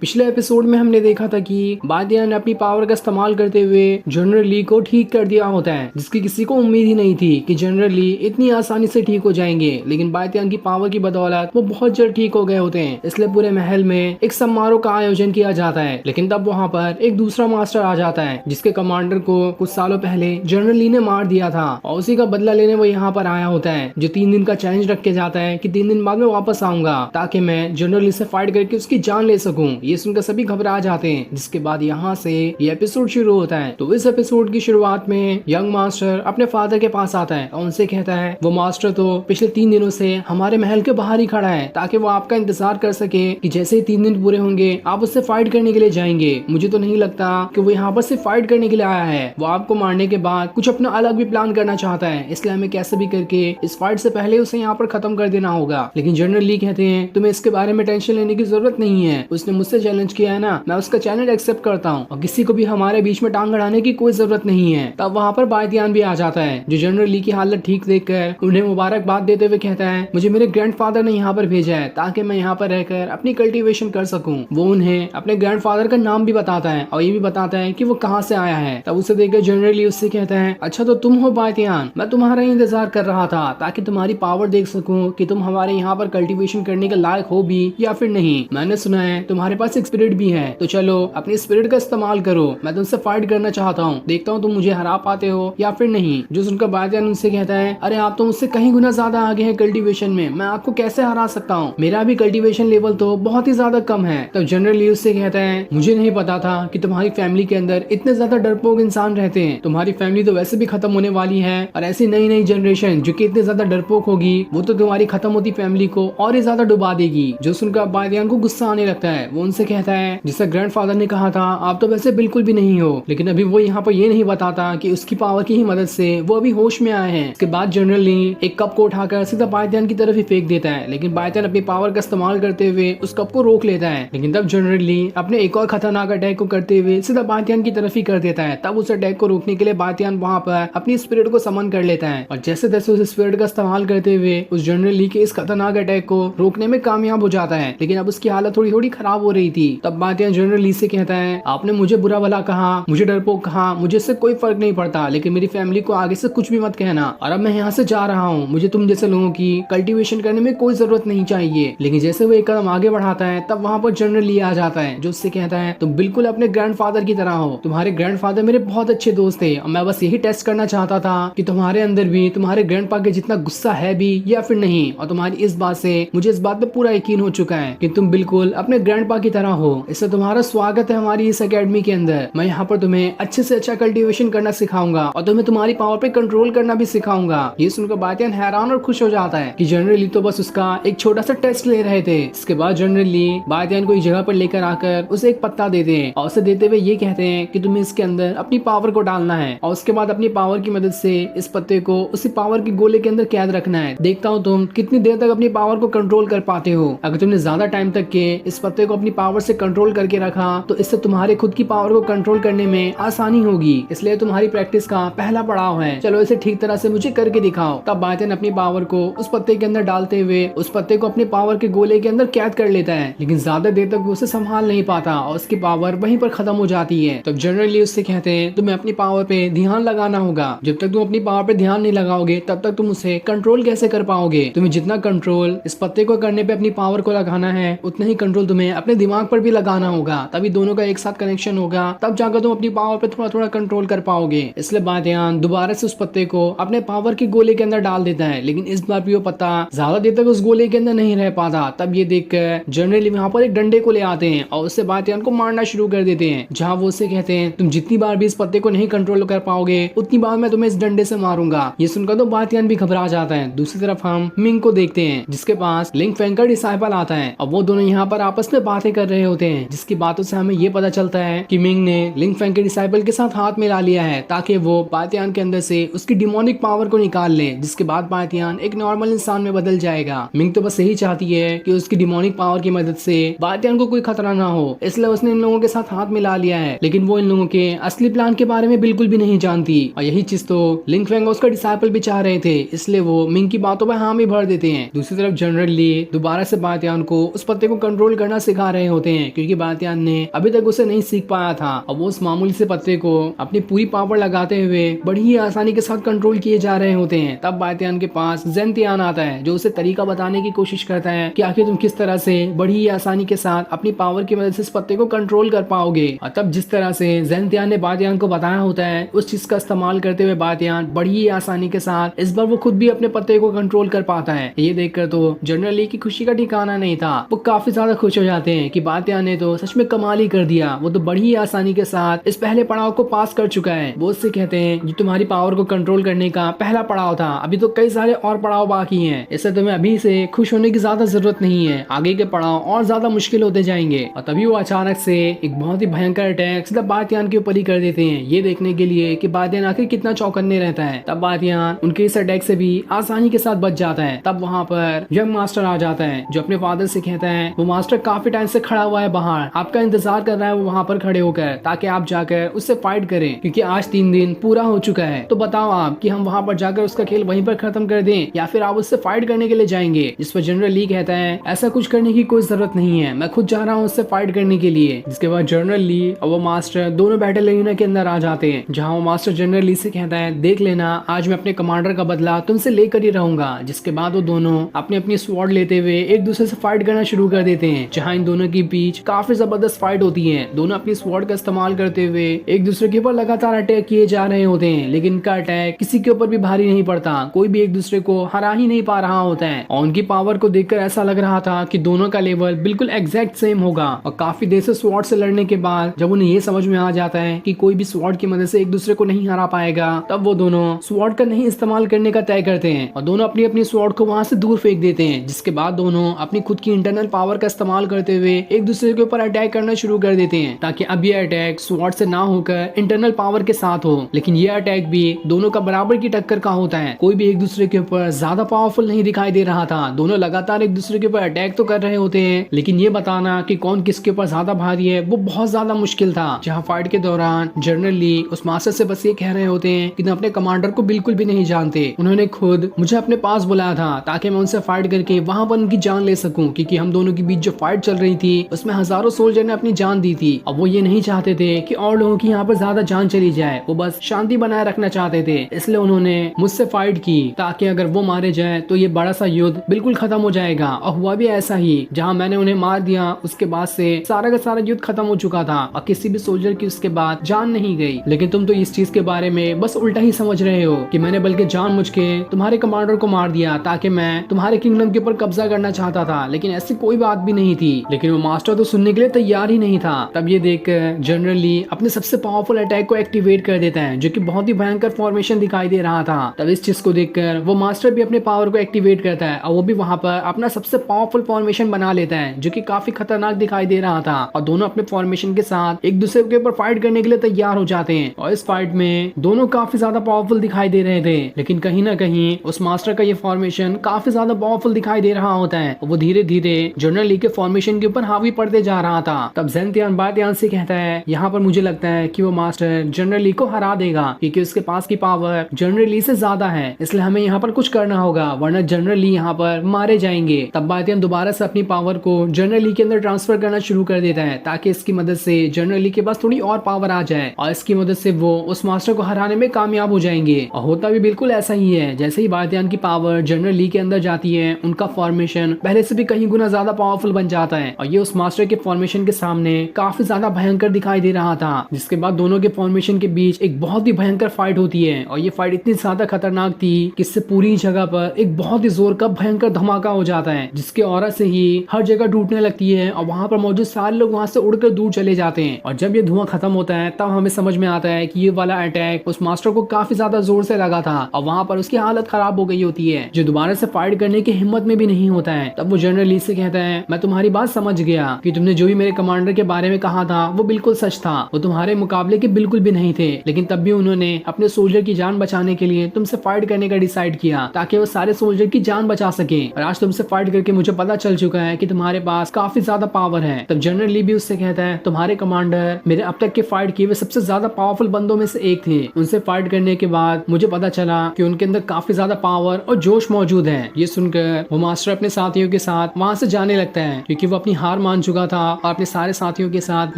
पिछले एपिसोड में हमने देखा था कि बादियान ने अपनी पावर का इस्तेमाल करते हुए जनरल ली को ठीक कर दिया होता है, जिसकी किसी को उम्मीद ही नहीं थी कि जनरल ली इतनी आसानी से ठीक हो जाएंगे। लेकिन बादियान की पावर की बदौलत वो बहुत जल्द ठीक हो गए होते हैं। इसलिए पूरे महल में एक समारोह का आयोजन किया जाता है। लेकिन तब वहाँ पर एक दूसरा मास्टर आ जाता है, जिसके कमांडर को कुछ सालों पहले जनरल ली ने मार दिया था, और उसी का बदला लेने वो यहाँ पर आया होता है। जो 3 दिन का चैलेंज रख के जाता है कि 3 दिन बाद में वापस आऊंगा ताकि मैं जनरल ली से फाइट करके उसकी जान ले सकूं। ये सुनकर सभी घबरा जाते हैं, जिसके बाद यहाँ से ये एपिसोड शुरू होता है। तो इस एपिसोड की शुरुआत में यंग मास्टर अपने फादर के पास आता है और उनसे कहता है वो मास्टर तो पिछले 3 दिनों से हमारे महल के बाहर ही खड़ा है ताकि वो आपका इंतजार कर सके कि जैसे ही 3 दिन पूरे होंगे आप उससे फाइट करने के लिए जाएंगे। मुझे तो नहीं लगता कि वो यहाँ पर सिर्फ फाइट करने के लिए आया है, वो आपको मारने के बाद कुछ अपना अलग भी प्लान करना चाहता है। इसलिए हमें कैसे भी करके इस फाइट से पहले उसे यहाँ पर खत्म कर देना होगा। लेकिन जनरल ली कहते हैं तुम्हें इसके बारे में टेंशन लेने की जरूरत नहीं है, उसने मुझसे चैलेंज किया है ना, मैं उसका चैलेंज एक्सेप्ट करता हूँ और किसी को भी हमारे बीच में टांग अड़ाने की कोई जरूरत नहीं है। तब वहाँ पर बादियान भी आ जाता है, जो जनरल ली की हालत ठीक देखकर उन्हें मुबारकबाद देते हुए कहता है मुझे मेरे ग्रैंडफादर ने यहाँ पर भेजा है ताकि मैं यहाँ पर रहकर अपनी कल्टीवेशन कर सकूं। वो उन्हें अपने ग्रैंडफादर का नाम भी बताता है और ये भी बताता है कि वो कहाँ से आया है। तब उसे देखकर जनरल ली उससे कहता है अच्छा तो तुम हो बादियान, मैं तुम्हारा इंतजार कर रहा था ताकि तुम्हारी पावर देख सकूं कि तुम हमारे यहाँ पर कल्टीवेशन करने के लायक हो भी या फिर नहीं। मैंने सुना है तुम्हारे पास एक स्पिरिट भी है, तो चलो अपनी स्पिरिट का इस्तेमाल करो, मैं तुमसे फाइट करना चाहता हूँ, देखता हूँ तुम मुझे हरा पाते हो या फिर नहीं। जो सुनकर बादियान उनसे कहता है अरे आप तो मुझसे कहीं गुना ज्यादा आगे हैं कल्टीवेशन में, मैं आपको कैसे हरा सकता हूँ, मेरा भी कल्टीवेशन लेवल तो बहुत ही ज्यादा कम है। तब जनरल ली उससे कहता है मुझे नहीं पता था कि तुम्हारी फैमिली के अंदर इतने ज्यादा डरपोक इंसान रहते हैं, तुम्हारी फैमिली तो वैसे भी खत्म होने वाली है और ऐसी नई नई जनरेशन जो कि इतने ज्यादा डरपोक होगी वो तो तुम्हारी खत्म होती फैमिली को और ही ज्यादा डुबा देगी। जो सुनकर बादियान को गुस्सा आने लगता है, वो उनसे कहता है जिसका ग्रैंडफादर ने कहा था आप तो वैसे बिल्कुल भी नहीं हो। लेकिन अभी वो यहाँ पर ये नहीं बताता कि उसकी पावर की ही मदद से वो अभी होश में आए हैं। इसके बाद जनरल ली एक कप को उठाकर सीधा बादियान की तरफ ही फेंक देता है, लेकिन बादियान अपनी पावर का इस्तेमाल करते हुए उस कप को रोक लेता है। लेकिन तब जनरल ली अपने एक और खतरनाक अटैक को करते हुए सीधा बादियान की तरफ ही कर देता है। तब उस अटैक को रोकने के लिए बादियान वहाँ पर अपनी स्पिरिट को समन कर लेता है और जैसे तैसे उस स्पिरिट का इस्तेमाल करते हुए उस जनरल ली के इस खतरनाक अटैक को रोकने में कामयाब हो जाता है। लेकिन अब उसकी हालत थोड़ी थोड़ी खराब हो रही थी। तब बादियान जनरल ली से कहता है आपने मुझे बुरा भला कहा, मुझे डरपोक कहा, मुझे इससे कोई फर्क नहीं पड़ता, लेकिन मेरी फैमिली को आगे से कुछ भी मत कहना और अब मैं यहाँ से जा रहा हूँ। मुझे तुम जैसे लोगों की कल्टीवेशन करने में कोई जरूरत नहीं चाहिए। लेकिन जैसे वो एक कदम आगे बढ़ाता है तब वहाँ पर जनरल ली आ जाता है, जो उससे कहता है तुम बिल्कुल अपने ग्रैंडफादर की तरह हो, तुम्हारे ग्रैंडफादर मेरे बहुत अच्छे दोस्त थे और मैं बस यही टेस्ट करना चाहता था कि तुम्हारे अंदर भी तुम्हारे ग्रैंडपा के जितना गुस्सा है भी या फिर नहीं। और तुम्हारी इस बात से मुझे इस बात पे पूरा यकीन हो चुका है कि तुम बिल्कुल अपने ग्रैंडपा की तरह हो। इससे तुम्हारा स्वागत है हमारी इस एकेडमी के अंदर। मैं यहाँ पर तुम्हें अच्छे से अच्छा कल्टीवेशन करना सिखाऊंगा और तुम्हें तुम्हारी पावर पे कंट्रोल करना भी सिखाऊंगा। ये सुनकर बादियान हैरान और खुश हो जाता है कि जनरल ली तो बस उसका एक छोटा सा टेस्ट ले रहे थे। इसके बाद जनरल ली बादियान को एक जगह पर लेकर आकर उसे एक पत्ता देते हैं और उसे देते हुए ये कहते हैं कि तुम्हें इसके अंदर अपनी पावर को डालना है और उसके बाद अपनी पावर की मदद से इस पत्ते को उसी पावर के गोले के अंदर कैद रखना है। देखता हूँ तुम कितनी देर तक अपनी पावर को कंट्रोल कर पाते हो। अगर तुमने ज्यादा टाइम तक के इस पत्ते को अपनी पावर से कंट्रोल करके रखा तो इससे तुम्हारे खुद की पावर को कंट्रोल करने में आसानी होगी। इसलिए तुम्हारी प्रैक्टिस का पहला पड़ाव है, चलो इसे ठीक तरह से मुझे करके दिखाओ। तब बादियान अपनी पावर को उस पत्ते के अंदर डालते हुए उस पत्ते को अपनी पावर के गोले के अंदर कैद कर लेता है। लेकिन ज्यादा देर तक वो उसे संभाल नहीं पाता और उसकी पावर वहीं पर खत्म हो जाती है। तब जनरली उससे कहते हैं तुम्हें अपनी पावर पे ध्यान लगाना होगा, जब तक तुम अपनी पावर पे ध्यान नहीं लगाओगे तब तक तुम उसे कंट्रोल कैसे कर पाओगे। तुम्हें जितना कंट्रोल इस पत्ते को करने पे अपनी पावर को लगाना है उतना ही कंट्रोल तुम्हें अपने दिमाग पर भी लगाना होगा, तभी दोनों का एक साथ कनेक्शन होगा, तब जाकर तुम अपनी पावर पे थोड़ा थोड़ा कंट्रोल कर पाओगे। इसलिए बादियान दोबारा से उस पत्ते को अपने पावर के गोले के अंदर डाल देता है। लेकिन इस बार भी वो पत्ता ज्यादा देर तक उस गोले के अंदर नहीं रह पाता। तब ये देखकर जनरली वहाँ पर एक डंडे को ले आते हैं और उससे बादियान को मारना शुरू कर देते हैं, जहाँ वो उससे कहते हैं तुम जितनी बार भी इस पत्ते को नहीं कंट्रोल कर पाओगे उतनी बार मैं तुम्हें इस डंडे से मारूंगा। ये सुनकर तो बादियान भी घबरा जाता है। दूसरी तरफ हम मिंग को देखते हैं, जिसके पास लिंग फेंग का डिसाइपल आता है और वो दोनों यहाँ पर आपस में बातें कर रहे होते हैं, जिसकी बातों से हमें ये पता चलता है कि मिंग ने लिंग फेंग के डिसाइपल के साथ हाथ मिला लिया है ताकि वो बादियान के अंदर से उसकी डिमोनिक पावर को निकाल ले, जिसके बाद बादियान एक नॉर्मल इंसान में बदल जाएगा। मिंग तो बस यही चाहती है कि उसकी डिमोनिक पावर की मदद से बादियान को कोई खतरा ना हो, इसलिए उसने इन लोगों के साथ हाथ मिला लिया है। लेकिन वो इन लोगों के असली प्लान के बारे में बिल्कुल भी नहीं जानती और यही चीज तो लिंग फेंग उसका डिसाइपल भी चाह रहे थे, इसलिए वो मिंग की बातों पर हामी भर देते हैं। दूसरी तरफ जनरल ली दोबारा से बादियान को उस पत्ते को कंट्रोल करना सिखा रहे होते हैं क्योंकि बातियान ने अभी तक उसे नहीं सीख पाया था और वो उस मामूली से पत्ते को अपनी पूरी पावर लगाते हुए बड़ी ही आसानी के साथ कंट्रोल किए जा रहे होते हैं। तब बातियान के पास जेंतियान आता है जो उसे तरीका बताने की कोशिश करता है कि आखिर तुम किस तरह से बड़ी ही आसानी के साथ अपनी पावर की मदद से इस पत्ते को कंट्रोल कर पाओगे। और तब जिस तरह से जेंतियान ने बातियान को बताया होता है उस चीज का इस्तेमाल करते हुए बातियान बड़ी ही आसानी के साथ इस बार वो खुद भी अपने पत्ते को कंट्रोल कर पाता है। ये देखकर तो जनरल ली की खुशी का ठिकाना नहीं था। वो काफी ज्यादा खुश हो जाते हैं कि बातियान ने तो सच में कमाल ही कर दिया, वो तो बड़ी ही आसानी के साथ इस पहले पड़ाव को पास कर चुका है। वो उससे कहते हैं ये तुम्हारी पावर को कंट्रोल करने का पहला पड़ाव था, अभी तो कई सारे और पड़ाव बाकी हैं, इससे तुम्हें अभी से खुश होने की ज्यादा जरूरत नहीं है, आगे के पड़ाव और ज्यादा मुश्किल होते जाएंगे। और तभी वो अचानक से एक बहुत ही भयंकर अटैक सीधा बातियान के ऊपर ही कर देते हैं, ये देखने के लिए कि बातियान आखिर कितना चौकन्ने रहता है। तब बातियान उनके इस अटैक से भी आसानी के साथ बच जाता है। तब वहाँ पर यंग मास्टर आ जाता है जो अपने फादर से कहता है वो मास्टर काफी टाइम से खड़ा हुआ है बाहर, आपका इंतजार कर रहा है वो वहाँ पर खड़े होकर, ताकि आप जाकर उससे फाइट करें क्योंकि आज 3 दिन पूरा हो चुका है। तो बताओ आप कि हम वहाँ पर जाकर उसका खेल वहीं पर खत्म कर दें या फिर आप उससे फाइट करने के लिए जाएंगे। जिस पर जनरल ली कहता है ऐसा कुछ करने की कोई जरूरत नहीं है, मैं खुद जा रहा हूँ उससे फाइट करने के लिए। जिसके बाद जनरल ली और वो मास्टर दोनों बैटल एरिना के अंदर आ जाते हैं, जहाँ वो मास्टर जनरल ली से कहता है देख लेना आज मैं अपने कमांडर का बदला तुमसे लेकर ही रहूंगा। जिसके बाद वो दोनों अपनी अपनी स्वॉर्ड लेते हुए एक दूसरे से फाइट करना शुरू कर देते हैं, जहाँ इन दोनों के बीच काफी जबरदस्त फाइट होती है। दोनों अपनी स्वॉर्ड का इस्तेमाल करते हुए एक दूसरे के ऊपर लगातार अटैक किए जा रहे होते हैं, लेकिन इनका अटैक किसी के ऊपर भी भारी नहीं पड़ता, कोई भी एक दूसरे को हरा ही नहीं पा रहा होता है। और उनकी पावर को देखकर ऐसा लग रहा था कि दोनों का लेवल बिल्कुल एग्जैक्ट सेम होगा। और काफी देर से स्वॉर्ड से लड़ने के बाद जब उन्हें ये समझ में आ जाता है कि कोई भी स्वॉर्ड की मदद से एक दूसरे को नहीं हरा पाएगा, तब वो दोनों स्वॉर्ड का नहीं इस्तेमाल करने का तय करते हैं और दोनों अपनी अपनी स्वॉर्ड को वहां से दूर फेंक देते हैं। जिसके बाद दोनों अपनी खुद की इंटरनल पावर का इस्तेमाल करते हुए एक दूसरे के ऊपर अटैक करना शुरू कर देते हैं, ताकि अब ये अटैक स्वॉर्ड से ना होकर इंटरनल पावर के साथ हो। लेकिन ये अटैक भी दोनों का बराबर की टक्कर का होता है, कोई भी एक दूसरे के ऊपर ज्यादा पावरफुल नहीं दिखाई दे रहा था। दोनों लगातार एक दूसरे के ऊपर अटैक तो कर रहे होते हैं, लेकिन ये बताना कि कौन किसके ऊपर ज्यादा भारी है वो बहुत ज्यादा मुश्किल था। जहाँ फाइट के दौरान जनरल ली उस मास्टर से बस ये कह रहे होते हैं कि तुम अपने कमांडर को बिल्कुल भी नहीं जानते, उन्होंने खुद मुझे अपने पास बुलाया था ताकि मैं उनसे फाइट करके वहां पर उनकी जान ले सकूं, क्योंकि हम दोनों के बीच जो फाइट चल रही थी उसमें हजारों सोल्जर ने अपनी जान दी थी। अब वो ये नहीं चाहते थे कि और लोगों की यहाँ पर ज्यादा जान चली जाए, वो बस शांति बनाए रखना चाहते थे, इसलिए उन्होंने मुझसे फाइट की ताकि अगर वो मारे जाए तो ये बड़ा सा युद्ध बिल्कुल खत्म हो जाएगा। और हुआ भी ऐसा ही, जहाँ मैंने उन्हें मार दिया उसके बाद से सारा का सारा युद्ध खत्म हो चुका था और किसी भी सोल्जर की उसके बाद जान नहीं गई। लेकिन तुम तो इस चीज के बारे में बस उल्टा ही समझ रहे हो कि मैंने बल्कि जानबूझ के तुम्हारे कमांडर को मार दिया ताकि मैं तुम्हारे किंगडम के ऊपर कब्जा करना चाहता था, लेकिन ऐसी कोई बात भी नहीं थी। लेकिन वो मास्टर तो सुनने के लिए तैयार ही नहीं था। तब ये देखकर जनरल ली अपने सबसे पावरफुल अटैक को एक्टिवेट कर देता है, जो कि बहुत ही भयंकर फॉर्मेशन दिखाई दे रहा था। तब इस चीज को देखकर वो मास्टर भी अपने पावर को एक्टिवेट करता है और वो भी वहां पर अपना सबसे पावरफुल फॉर्मेशन बना लेता है, जो कि काफी खतरनाक दिखाई दे रहा था। और दोनों अपने फॉर्मेशन के साथ एक दूसरे के ऊपर फाइट करने के लिए तैयार हो जाते हैं। और इस फाइट में दोनों काफी ज्यादा पावरफुल दिखाई दे रहे थे, लेकिन कहीं ना कहीं उस मास्टर का ये फॉर्मेशन काफी ज्यादा पावरफुल दिखाई दे रहा होता है। वो धीरे धीरे जनरल ली के फॉर्मेशन के ऊपर हावी पड़ते जा रहा था। तब जेंतियान बातियान से कहता है यहाँ पर मुझे लगता है कि वो मास्टर जनरल ली को हरा देगा, क्योंकि उसके पास की पावर जनरल ली से ज्यादा है, इसलिए हमें यहाँ पर कुछ करना होगा वरना जनरल ली यहाँ पर मारे जाएंगे। तब बातियान दोबारा से अपनी पावर को जनरल ली के अंदर ट्रांसफर करना शुरू कर देता है, ताकि इसकी मदद से जनरल ली के पास थोड़ी और पावर आ जाए और इसकी मदद से वो उस मास्टर को हराने में कामयाब हो जाएंगे। और होता भी बिल्कुल ऐसा ही है। जैसे ही बातियान की पावर जनरल ली के अंदर जाती है, उनका फॉर्मेशन पहले से भी कहीं गुना ज्यादा पावरफुल बन जाता है और ये उस मास्टर के फॉर्मेशन के सामने काफी ज्यादा भयंकर दिखाई दे रहा था। जिसके बाद दोनों के फॉर्मेशन के बीच एक बहुत ही भयंकर फाइट होती है और ये फाइट इतनी ज्यादा खतरनाक थी कि इससे पूरी जगह पर एक बहुत ही जोर का भयंकर धमाका हो जाता है, जिसके औरा से ही हर जगह टूटने लगती है और वहां पर मौजूद सारे लोग वहां से उड़कर दूर चले जाते हैं। और जब ये धुआं खत्म होता है तब हमें समझ में आता है कि ये वाला अटैक उस मास्टर को काफी ज्यादा जोर से लगा था और वहां पर उसकी हालत खराब हो गई होती है, जो दोबारा से फाइट करने की हिम्मत में भी नहीं होता है। तब वो जनरल ली से कहता है मैं तुम्हारी बात समझ गया कि तुमने जो भी मेरे कमांडर के बारे में कहा था वो बिल्कुल सच था, वो तुम्हारे मुकाबले के बिल्कुल भी नहीं थे, लेकिन तब भी उन्होंने अपने सोल्जर की जान बचाने के लिए तुमसे फाइट करने का डिसाइड किया ताकि वो सारे सोल्जर की जान बचा सके। और आज तुमसे फाइट करके मुझे पता चल चुका है कि तुम्हारे पास काफी ज्यादा पावर है। तब जनरल ली भी उससे कहता है तुम्हारे कमांडर मेरे अब तक के फाइट किए हुए सबसे ज्यादा पावरफुल बंदों में से एक थे, उनसे फाइट करने के बाद मुझे पता चला कि उनके अंदर काफी ज्यादा पावर और जोश मौजूद है। ये सुनकर वो मास्टर अपने साथियों के साथ वहां से जाने लगता है, क्योंकि वो अपनी हार हार मान चुका था और अपने सारे साथियों के साथ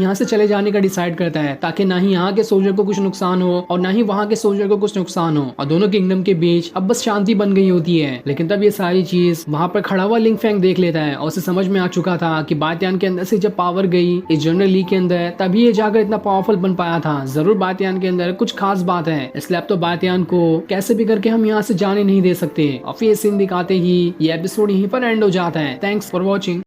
यहाँ से चले जाने का डिसाइड करता है, ताकि ना ही यहाँ के सोल्जर को कुछ नुकसान हो और ना ही वहाँ के सोल्जर को कुछ नुकसान हो, और दोनों किंगडम के बीच अब बस शांति बन गई होती है। लेकिन तब ये सारी चीज वहाँ पर खड़ा हुआ लिंग फेंग देख लेता है और उसे समझ में आ चुका था कि बातियान के अंदर से जब पावर गई इस जनरल ली के अंदर, तभी ये जाकर इतना पावरफुल बन पाया था। जरूर बातियान के अंदर कुछ खास बात है, इसलिए अब तो बातियान को कैसे भी करके हम यहाँ से जाने नहीं दे सकते। और फिर सीन दिखाते ही ये एपिसोड यहीं पर एंड हो जाता है। Thanks for watching.